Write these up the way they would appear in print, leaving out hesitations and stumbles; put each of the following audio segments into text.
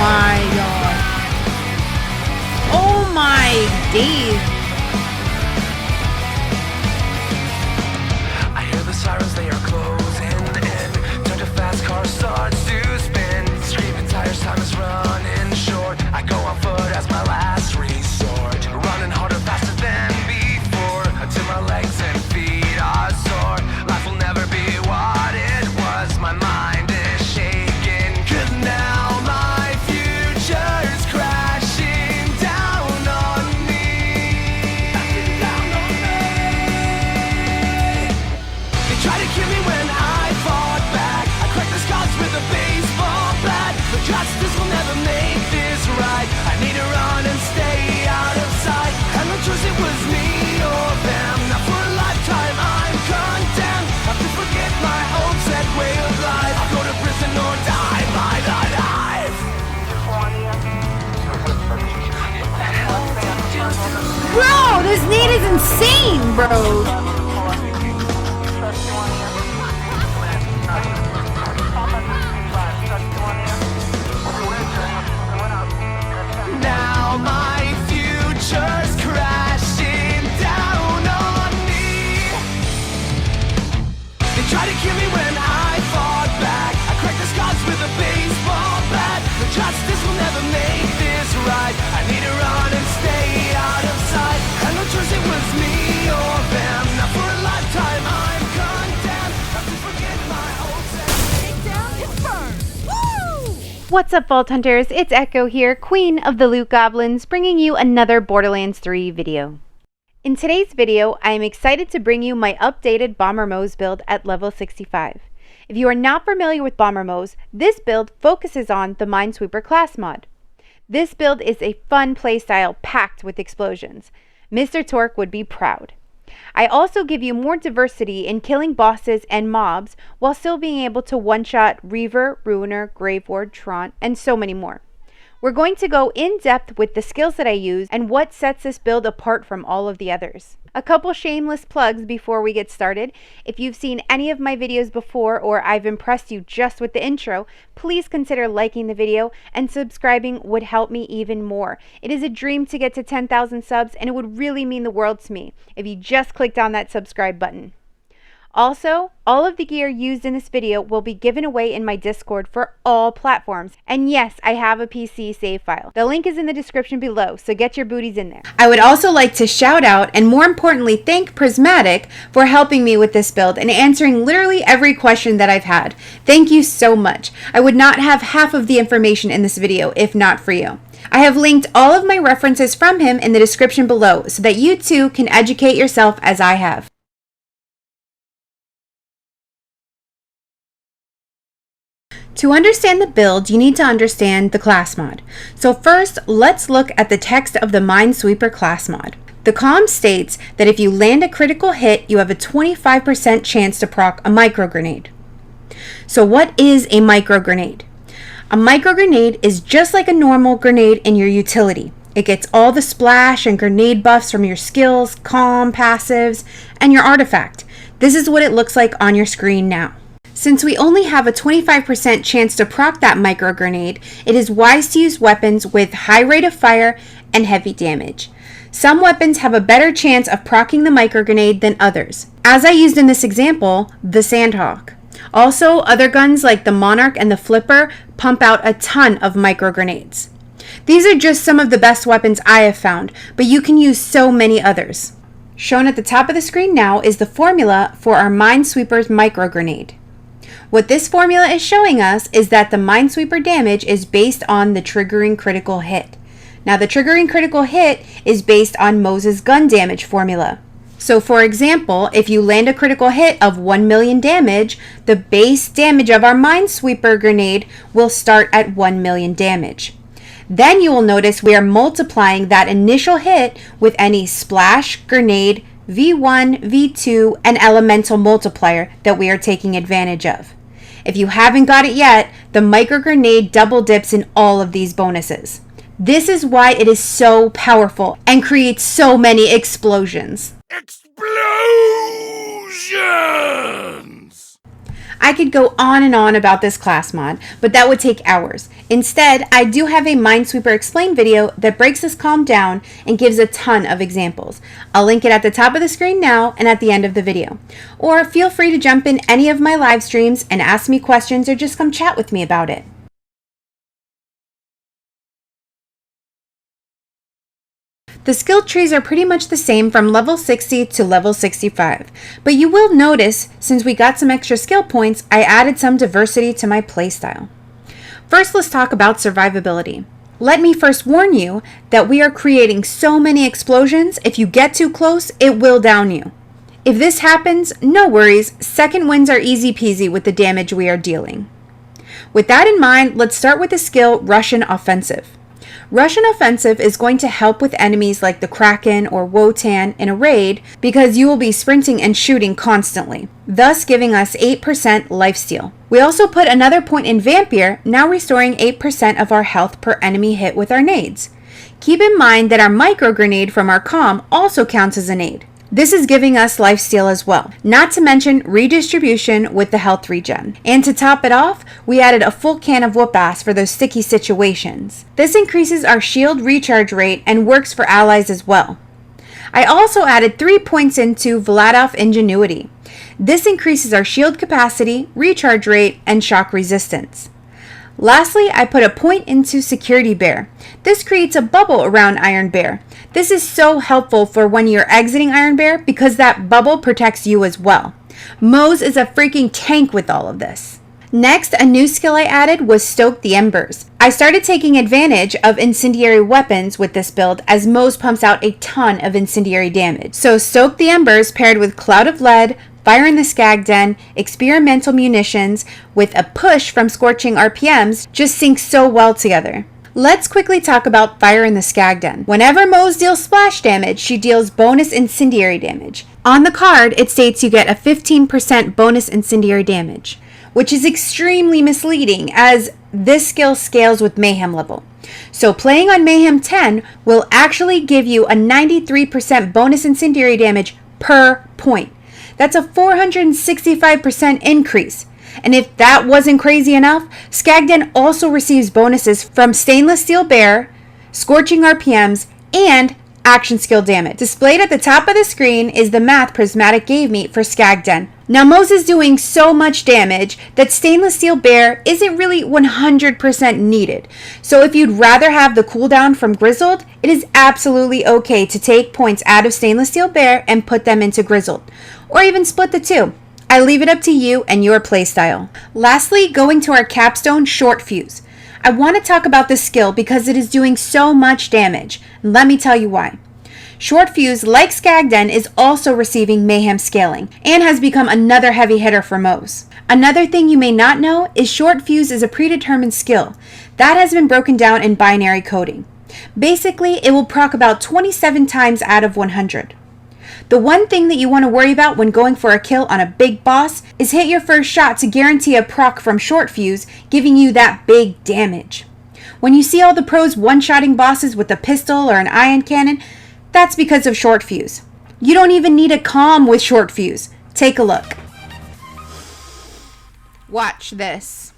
My God. Oh my days. I hear the sirens, they are closing in. Turn to fast, car starts to spin. Screaming tires, time is running short. I go on foot as my last resort. Running harder, faster than before. Until my legs and feet are sore. Life will never be what it was. My mind is shaking. 'Cause now my future's crashing down on me. They try to kill me when I fought back. I cracked the scars with a baseball bat. But justice will never make this right. I need to run and stay out of sight. Had no choice, it was me or them. Now for a lifetime I'm condemned. Have to forget my old set way of life. I'll go to prison or die by the knife. Bro, this need is insane, bro. Now my future's crashing down on me. They try to kill me when I fought back. I cracked the scars with a baseball bat. But justice will never make this right. I need to run and stay out of sight. Had no choice, it was me or them. Now for a lifetime I'm condemned. Have to forget my old self. Take down and burn. Woo! What's up, Vault Hunters? It's Echo here, Queen of the Loot Goblins, bringing you another Borderlands 3 video. In today's video, I am excited to bring you my updated Bomber Moze build at level 65. If you are not familiar with Bomber Moze, this build focuses on the Mindsweeper class mod. This build is a fun playstyle packed with explosions. Mr. Torque would be proud. I also give you more diversity in killing bosses and mobs while still being able to one-shot Reaver, Ruiner, Graveward, Tron, and so many more. We're going to go in depth with the skills that I use and what sets this build apart from all of the others. A couple shameless plugs before we get started. If you've seen any of my videos before or I've impressed you just with the intro, please consider liking the video, and subscribing would help me even more. It is a dream to get to 10,000 subs, and it would really mean the world to me if you just clicked on that subscribe button. Also, all of the gear used in this video will be given away in my Discord for all platforms. And yes, I have a PC save file. The link is in the description below, so get your booties in there. I would also like to shout out and more importantly thank Prismatic for helping me with this build and answering literally every question that I've had. Thank you so much. I would not have half of the information in this video if not for you. I have linked all of my references from him in the description below so that you too can educate yourself as I have. To understand the build, you need to understand the class mod. So first, let's look at the text of the Mindsweeper class mod. The comm states that if you land a critical hit, you have a 25% chance to proc a micro grenade. So what is a micro grenade? A micro grenade is just like a normal grenade in your utility. It gets all the splash and grenade buffs from your skills, calm, passives, and your artifact. This is what it looks like on your screen now. Since we only have a 25% chance to proc that micro grenade, it is wise to use weapons with high rate of fire and heavy damage. Some weapons have a better chance of proccing the micro grenade than others, as I used in this example, the Sandhawk. Also, other guns like the Monarch and the Flipper pump out a ton of micro grenades. These are just some of the best weapons I have found, but you can use so many others. Shown at the top of the screen now is the formula for our Mindsweeper's micro grenade. What this formula is showing us is that the Mindsweeper damage is based on the triggering critical hit. Now the triggering critical hit is based on Moze's gun damage formula. So for example, if you land a critical hit of 1 million damage, the base damage of our Mindsweeper grenade will start at 1 million damage. Then you will notice we are multiplying that initial hit with any splash, grenade, V1, V2, and elemental multiplier that we are taking advantage of. If you haven't got it yet, the micro grenade double dips in all of these bonuses. This is why it is so powerful and creates so many explosions. Explosions! I could go on and on about this class mod, but that would take hours. Instead, I do have a Minesweeper Explain video that breaks this calm down and gives a ton of examples. I'll link it at the top of the screen now and at the end of the video. Or feel free to jump in any of my live streams and ask me questions or just come chat with me about it. The skill trees are pretty much the same from level 60 to level 65, but you will notice, since we got some extra skill points, I added some diversity to my playstyle. First, let's talk about survivability. Let me first warn you that we are creating so many explosions, if you get too close, it will down you. If this happens, no worries, second wins are easy peasy with the damage we are dealing. With that in mind, let's start with the skill Russian Offensive. Russian Offensive is going to help with enemies like the Kraken or Wotan in a raid because you will be sprinting and shooting constantly, thus giving us 8% lifesteal. We also put another point in Vampire, now restoring 8% of our health per enemy hit with our nades. Keep in mind that our micro grenade from our comm also counts as a nade. This is giving us lifesteal as well, not to mention redistribution with the health regen. And to top it off, we added a full can of whoop-ass for those sticky situations. This increases our shield recharge rate and works for allies as well. I also added 3 points into Vladov Ingenuity. This increases our shield capacity, recharge rate, and shock resistance. Lastly, I put a point into Security Bear. This creates a bubble around Iron Bear. This is so helpful for when you're exiting Iron Bear because that bubble protects you as well. Moze is a freaking tank with all of this. Next, a new skill I added was Stoke the Embers. I started taking advantage of incendiary weapons with this build as Moze pumps out a ton of incendiary damage. So Stoke the Embers paired with Cloud of Lead, Fire in the Skag Den, experimental munitions, with a push from scorching RPMs just sync so well together. Let's quickly talk about Fire in the Skag Den. Whenever Moze deals splash damage, she deals bonus incendiary damage. On the card, it states you get a 15% bonus incendiary damage, which is extremely misleading as this skill scales with Mayhem level. So playing on Mayhem 10 will actually give you a 93% bonus incendiary damage per point. That's a 465% increase. And if that wasn't crazy enough, Skagden also receives bonuses from Stainless Steel Bear, Scorching RPMs, and Action Skill damage. Displayed at the top of the screen is the math Prismatic gave me for Skagden. Now Moze is doing so much damage that Stainless Steel Bear isn't really 100% needed. So if you'd rather have the cooldown from Grizzled, it is absolutely okay to take points out of Stainless Steel Bear and put them into Grizzled. Or even split the two. I leave it up to you and your playstyle. Lastly, going to our capstone, Short Fuse. I want to talk about this skill because it is doing so much damage. Let me tell you why. Short Fuse, like Skagden, is also receiving Mayhem scaling and has become another heavy hitter for Moze. Another thing you may not know is Short Fuse is a predetermined skill. That has been broken down in binary coding. Basically, it will proc about 27 times out of 100. The one thing that you want to worry about when going for a kill on a big boss is hit your first shot to guarantee a proc from Short Fuse, giving you that big damage. When you see all the pros one-shotting bosses with a pistol or an ion cannon, that's because of short fuse. You don't even need a comm with short fuse. Take a look. Watch this.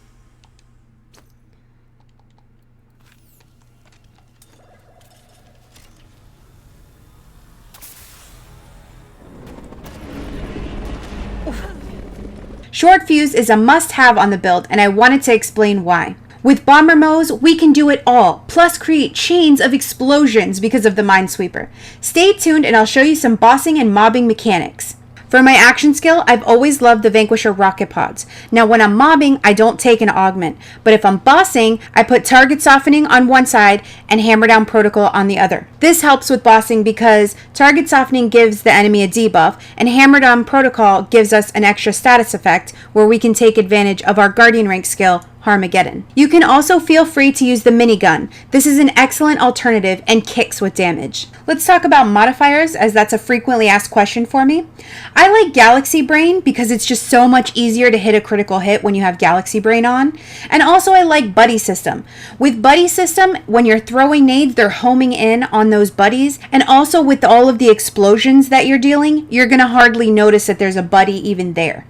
Short fuse is a must-have on the build, and I wanted to explain why. With Bomber Moze, we can do it all, plus create chains of explosions because of the Mindsweeper. Stay tuned and I'll show you some bossing and mobbing mechanics. For my action skill, I've always loved the Vanquisher rocket pods. Now when I'm mobbing, I don't take an augment, but if I'm bossing, I put target softening on one side and hammer down protocol on the other. This helps with bossing because target softening gives the enemy a debuff, and hammer down protocol gives us an extra status effect where we can take advantage of our guardian rank skill, Harmageddon. You can also feel free to use the minigun. This is an excellent alternative and kicks with damage. Let's talk about modifiers, as that's a frequently asked question for me. I like Galaxy Brain because it's just so much easier to hit a critical hit when you have Galaxy Brain on. And also I like Buddy System. With Buddy System, when you're throwing nades, they're homing in on those buddies. And also with all of the explosions that you're dealing, you're gonna hardly notice that there's a buddy even there.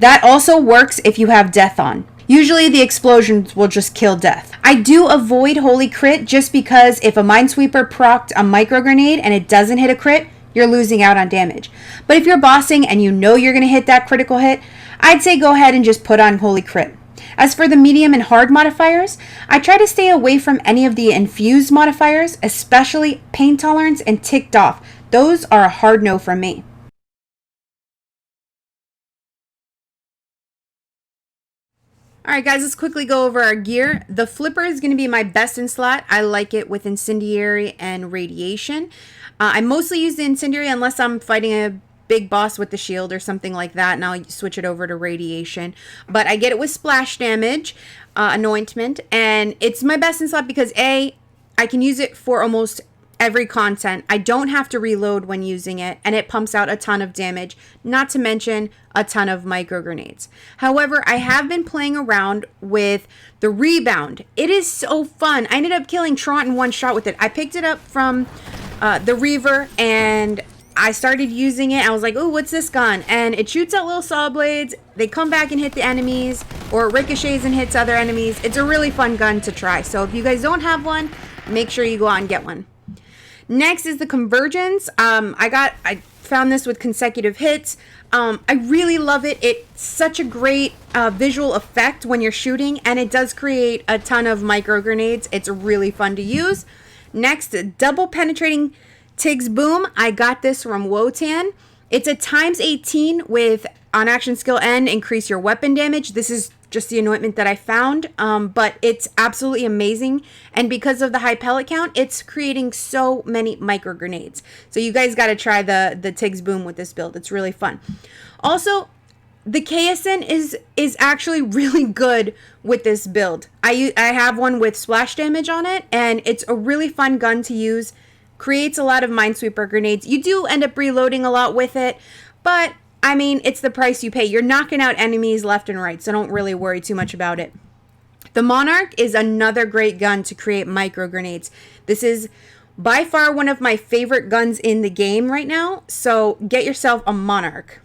That also works if you have Death on. Usually the explosions will just kill Death. I do avoid Holy Crit just because if a Minesweeper procced a micro grenade and it doesn't hit a crit, you're losing out on damage. But if you're bossing and you know you're going to hit that critical hit, I'd say go ahead and just put on Holy Crit. As for the medium and hard modifiers, I try to stay away from any of the infused modifiers, especially pain tolerance and ticked off. Those are a hard no from me. Alright guys, let's quickly go over our gear. The flipper is going to be my best in slot. I like it with incendiary and radiation. I mostly use the incendiary unless I'm fighting a big boss with the shield or something like that, and I'll switch it over to radiation. But I get it with splash damage, anointment, and it's my best in slot because A, I can use it for almost every content. I don't have to reload when using it, and it pumps out a ton of damage, not to mention a ton of micro grenades. However, I have been playing around with the rebound. It is so fun. I ended up killing Trant in one shot with it. I picked it up from the Reaver and I started using it. I was like, oh, what's this gun? And it shoots out little saw blades. They come back and hit the enemies, or it ricochets and hits other enemies. It's a really fun gun to try. So if you guys don't have one, make sure you go out and get one. Next is the convergence. I found this with consecutive hits. I really love it. It's such a great visual effect when you're shooting, and it does create a ton of micro grenades. It's really fun to use. Next, double penetrating Tig's Boom. I got this from Wotan. It's a ×18 with on action skill N, increase your weapon damage. This is just the anointment that I found, but it's absolutely amazing. And because of the high pellet count, it's creating so many micro grenades. So you guys got to try the Tig's Boom with this build. It's really fun. Also, the KSN is actually really good with this build. I have one with splash damage on it, and it's a really fun gun to use. Creates a lot of Minesweeper grenades. You do end up reloading a lot with it, but I mean, it's the price you pay. You're knocking out enemies left and right, so don't really worry too much about it. The Monarch is another great gun to create micro grenades. This is by far one of my favorite guns in the game right now, so get yourself a Monarch.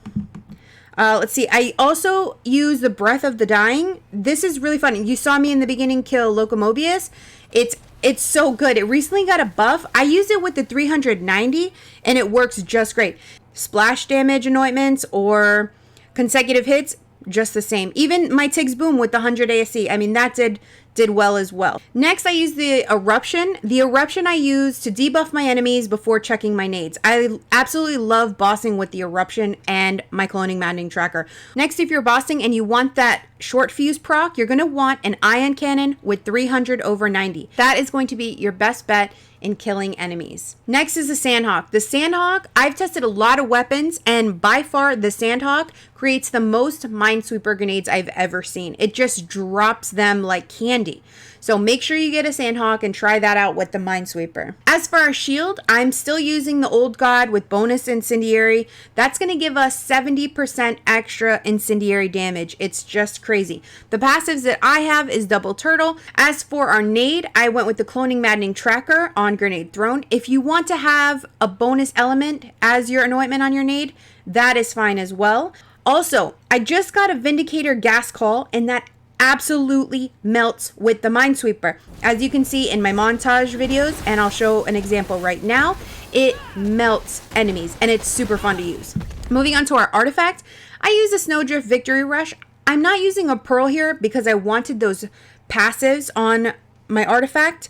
Let's see. I also use the Breath of the Dying. This is really fun. You saw me in the beginning kill Locomobius. It's so good. It recently got a buff. I used it with the 390, and it works just great. Splash damage anointments or consecutive hits, just the same. Even my Tig's Boom with the 100 ASC, I mean, that did well as well. Next, I use the Eruption. The Eruption I use to debuff my enemies before checking my nades. I absolutely love bossing with the Eruption and my Cloning Maddening Tracker. Next, if you're bossing and you want that short fuse proc, you're going to want an Ion Cannon with 300 over 90. That is going to be your best bet in killing enemies. Next is the Sandhawk. The Sandhawk, I've tested a lot of weapons, and by far the Sandhawk creates the most Minesweeper grenades I've ever seen. It just drops them like candy. So make sure you get a Sandhawk and try that out with the Minesweeper. As for our shield, I'm still using the Old God with bonus incendiary. That's going to give us 70% extra incendiary damage. It's just crazy. The passives that I have is double turtle. As for our nade, I went with the cloning maddening tracker on grenade thrown. If you want to have a bonus element as your anointment on your nade, that is fine as well. Also, I just got a Vindicator gas call, and that absolutely melts with the Mindsweeper. As you can see in my montage videos, and I'll show an example right now, it melts enemies and it's super fun to use. Moving on to our artifact, I use a Snowdrift Victory Rush. I'm not using a pearl here because I wanted those passives on my artifact.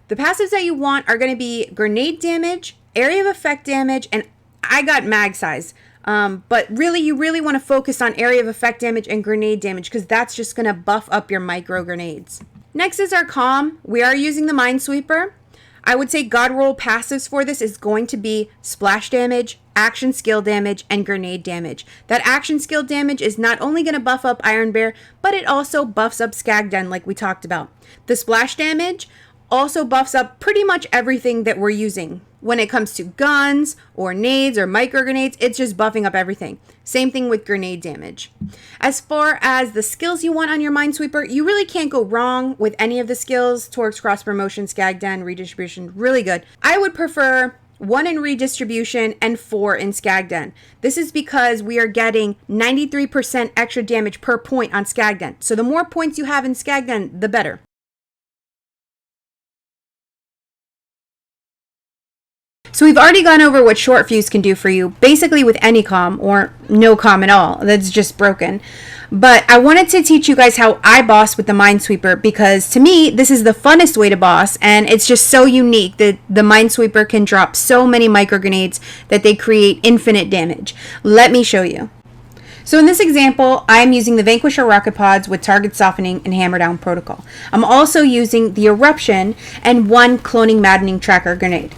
The passives that you want are going to be grenade damage, area of effect damage, and I got mag size. But really, you really want to focus on area of effect damage and grenade damage because that's just going to buff up your micro grenades. Next is our comm. We are using the Mindsweeper. I would say God roll passives for this is going to be splash damage, action skill damage, and grenade damage. That action skill damage is not only going to buff up Iron Bear, but it also buffs up Skagden like we talked about. The splash damage also buffs up pretty much everything that we're using. When it comes to guns or nades or micro grenades, it's just buffing up everything. Same thing with grenade damage. As far as the skills you want on your Mindsweeper, you really can't go wrong with any of the skills. Torx, cross promotion, Skagden, redistribution, really good. I would prefer 1 in redistribution and 4 in Skagden. This is because we are getting 93% extra damage per point on Skagden. So the more points you have in Skagden, the better. So we've already gone over what short fuse can do for you, basically with any comm or no comm at all. That's just broken. But I wanted to teach you guys how I boss with the Mindsweeper because to me, this is the funnest way to boss and it's just so unique that the Mindsweeper can drop so many micro grenades that they create infinite damage. Let me show you. So in this example, I'm using the Vanquisher rocket pods with target softening and hammer down protocol. I'm also using the eruption and 1 cloning maddening tracker grenade.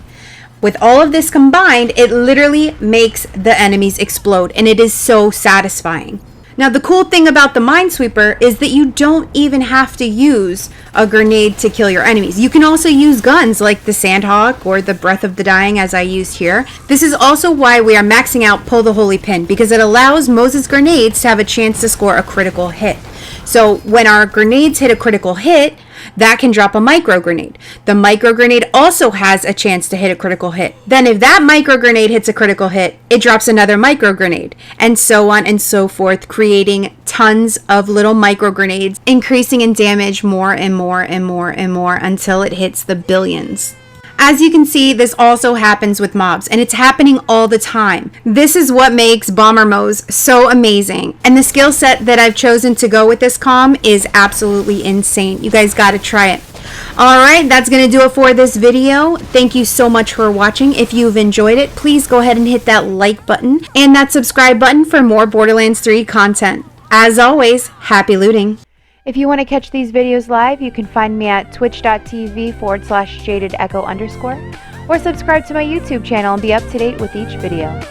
With all of this combined, it literally makes the enemies explode, and it is so satisfying. Now, the cool thing about the Mindsweeper is that you don't even have to use a grenade to kill your enemies. You can also use guns like the Sandhawk or the Breath of the Dying as I used here. This is also why we are maxing out Pull the Holy Pin, because it allows Moze's grenades to have a chance to score a critical hit. So when our grenades hit a critical hit, that can drop a micro grenade. The micro grenade also has a chance to hit a critical hit. Then if that micro grenade hits a critical hit, it drops another micro grenade, and so on and so forth, creating tons of little micro grenades, increasing in damage more and more and more and more until it hits the billions. As you can see, this also happens with mobs, and it's happening all the time. This is what makes Bomber Moze so amazing, and the skill set that I've chosen to go with this comm is absolutely insane. You guys gotta try it. Alright, that's gonna do it for this video. Thank you so much for watching. If you've enjoyed it, please go ahead and hit that like button and that subscribe button for more Borderlands 3 content. As always, happy looting. If you want to catch these videos live, you can find me at twitch.tv/jadedecho_ or subscribe to my YouTube channel and be up to date with each video.